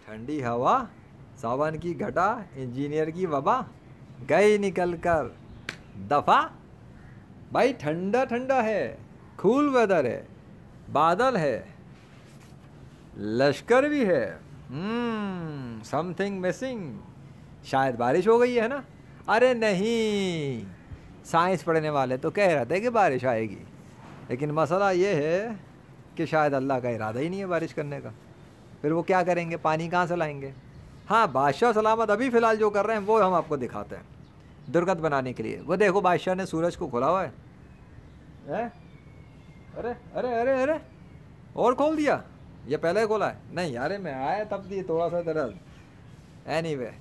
ठंडी हवा, सावन की घटा, इंजीनियर की वबा, गई निकल कर दफा। भाई ठंडा ठंडा है, कूल वेदर है, बादल है, लश्कर भी है। समथिंग मिसिंग, शायद बारिश हो गई है ना। अरे नहीं, साइंस पढ़ने वाले तो कह रहे थे कि बारिश आएगी, लेकिन मसला ये है कि शायद अल्लाह का इरादा ही नहीं है बारिश करने का। फिर वो क्या करेंगे, पानी कहाँ से लाएंगे। हाँ, बादशाह सलामत अभी फ़िलहाल जो कर रहे हैं वो हम आपको दिखाते हैं दुर्गत बनाने के लिए। वो देखो बादशाह ने सूरज को खोला हुआ है। अरे अरे अरे अरे, और खोल दिया। ये पहले खोला है? नहीं यार, मैं आया तब दी थोड़ा सा दर्द। एनीवे,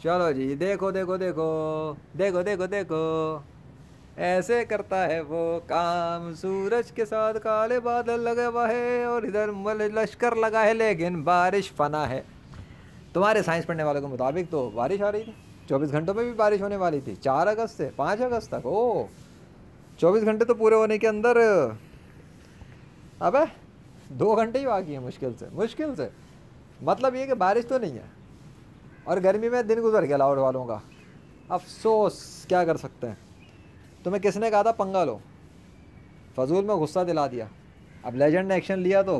चलो जी, देखो देखो देखो देखो देखो देखो, ऐसे करता है वो काम। सूरज के साथ काले बादल लगे हुआ है और इधर लश्कर लगा है, लेकिन बारिश फना है। तुम्हारे साइंस पढ़ने वालों के मुताबिक तो बारिश आ रही थी, 24 घंटों में भी बारिश होने वाली थी, 4 अगस्त से 5 अगस्त तक। ओ 24 घंटे तो पूरे होने के अंदर अबे 2 घंटे ही बाकी है, मुश्किल से मुश्किल से। मतलब ये कि बारिश तो नहीं है, और गर्मी में दिन गुजर गया लाहौर वालों का। अफसोस, क्या कर सकते हैं। तुम्हें किसने कहा था पंगा लो, फजूल में गुस्सा दिला दिया। अब लेजेंड ने एक्शन लिया तो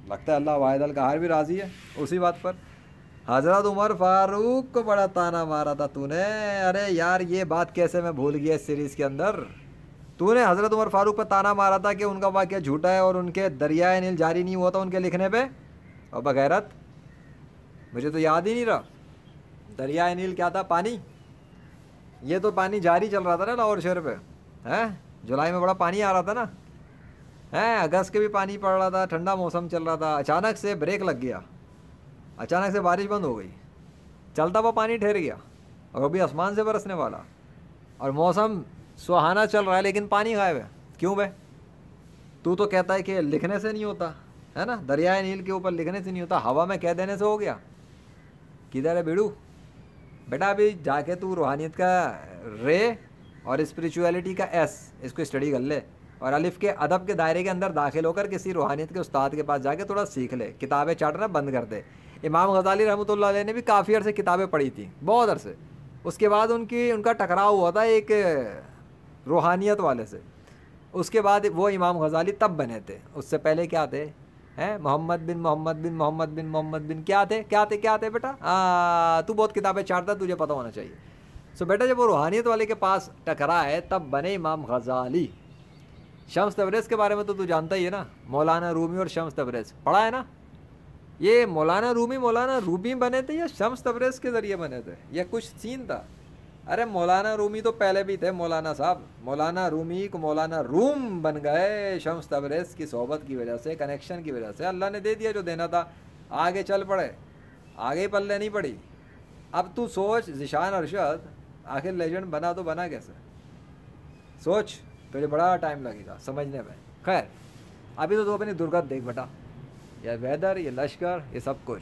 लगता है अल्लाह वाहिद अल कहार भी राज़ी है उसी बात पर। हज़रत उमर फारूक को बड़ा ताना मारा था तूने। अरे यार, ये बात कैसे मैं भूल गया इस सीरीज़ के अंदर। तूने हज़रत उमर फारूक पर ताना मारा था कि उनका वाक़या झूठा है और उनके दरियाए नील जारी नहीं हुआ था उनके लिखने पे। और बगैरत, मुझे तो याद ही नहीं रहा। दरियाए नील क्या था? पानी। ये तो पानी जारी चल रहा था ना लाहौर शहर पे, हैं? जुलाई में बड़ा पानी आ रहा था ना, हैं? अगस्त के भी पानी पड़ रहा था, ठंडा मौसम चल रहा था। अचानक से ब्रेक लग गया, अचानक से बारिश बंद हो गई, चलता हुआ पानी ठहर गया, और अभी आसमान से बरसने वाला, और मौसम सुहाना चल रहा है, लेकिन पानी गायब है। क्यों बे? तू तो कहता है कि लिखने से नहीं होता है ना, दरियाए नील के ऊपर लिखने से नहीं होता, हवा में कह देने से हो गया। किधर है बेड़ू? बेटा अभी जाके तू रूहानियत का रे और स्पिरिचुअलिटी का एस, इसको स्टडी कर ले, और अलिफ के अदब के दायरे के अंदर दाखिल होकर किसी रूहानियत के उस्ताद के पास जाके थोड़ा सीख ले। किताबें चाटना बंद कर दे। इमाम गज़ाली रहमतुल्लाह अलैह ने भी काफ़ी अरसे किताबें पढ़ी थी, बहुत अरसे। उसके बाद उनका टकराव हुआ था एक रूहानियत वाले से। उसके बाद वो इमाम गज़ाली तब बने थे, उससे पहले क्या थे? हैं? मोहम्मद बिन मोहम्मद बिन मोहम्मद बिन मोहम्मद बिन क्या थे, क्या थे, क्या थे बेटा? तू बहुत किताबें चाटता, तुझे पता होना चाहिए। सो बेटा, जब वो रूहानियत वाले के पास टकरा है तब बने इमाम गज़ाली। शम्स तबरेज़ के बारे में तो तू जानता ही है ना, मौलाना रूमी और शम्स तबरेज़ पढ़ा है ना। ये मौलाना रूमी बने थे या शम्स तबरेज़ के ज़रिए बने थे, या कुछ सीन था? अरे मौलाना रूमी तो पहले भी थे मौलाना साहब। मौलाना रूमी को मौलाना रूम बन गए शम्स तबरेज़ की सोहबत की वजह से, कनेक्शन की वजह से। अल्लाह ने दे दिया जो देना था, आगे चल पड़े, आगे पल्ले नहीं पड़ी। अब तू सोच, ज़िशान अरशद आखिर लेजेंड बना तो बना कैसे? सोच, तुझे बड़ा टाइम लगेगा समझने में। खैर, अभी तो तू अपनी दुर्गत देख बेटा, ये वेदर, ये लश्कर, ये सब कुछ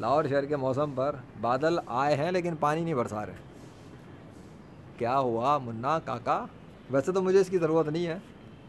लाहौर शहर के मौसम पर बादल आए हैं लेकिन पानी नहीं बरसा रहे। क्या हुआ मुन्ना काका? वैसे तो मुझे इसकी ज़रूरत नहीं है,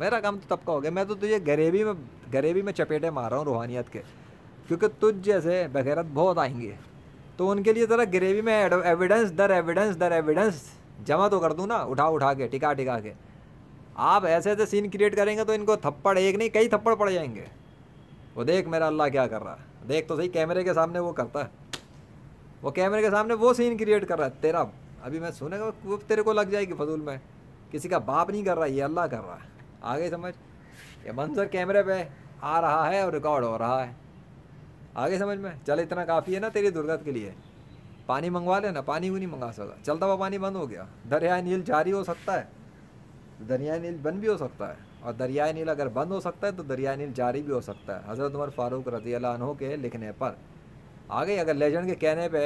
मेरा काम तो तब का हो गया। मैं तो तुझे गरीबी में चपेटे मार रहा हूँ रूहानियत के, क्योंकि तुझ जैसे बगैरत बहुत आएंगे, तो उनके लिए ज़रा ग्रेवी में एविडेंस दर एविडेंस जमा तो कर दूँ ना, उठा उठा के, टिका टिका के। आप ऐसे ऐसे सीन क्रिएट करेंगे तो इनको थप्पड़ एक नहीं कई थप्पड़ पड़ जाएंगे। वो देख मेरा अल्लाह क्या कर रहा है, देख तो सही, कैमरे के सामने वो करता है, वो कैमरे के सामने वो सीन क्रिएट कर रहा है तेरा। अभी मैं सुनेगा वो तेरे को लग जाएगी फजूल में। किसी का बाप नहीं कर रहा, ये अल्लाह कर रहा है। आगे समझ, ये मंजर कैमरे पे आ रहा है और रिकॉर्ड हो रहा है। आगे समझ में चल, इतना काफ़ी है ना तेरी दुर्गत के लिए। पानी मंगवा लेना, पानी क्यों नहीं मंगा सका? चलता हुआ पानी बंद हो गया। दरियाए नील जारी हो सकता है, दरियाए नील बंद भी हो सकता है, और दरियाए नील अगर बंद हो सकता है तो दरियाए नील जारी भी हो सकता है हज़रत उमर फ़ारूक रज़ी अल्लाह अन्हु के लिखने पर। आगे अगर लेजेंड के कहने पे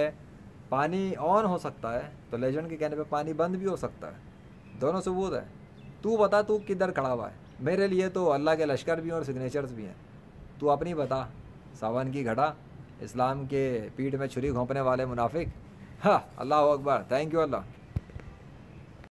पानी ऑन हो सकता है तो लेजेंड के कहने पे पानी बंद भी हो सकता है। दोनों सबूत है। तू बता, तू किधर खड़ा हुआ है? मेरे लिए तो अल्लाह के लश्कर भी हैं और सिग्नेचर्स भी हैं। तू अपनी बता। सावन की घटा, इस्लाम के पीठ में छुरी घोंपने वाले मुनाफिक। हाँ, अल्लाह अकबर, थैंक यू अल्लाह।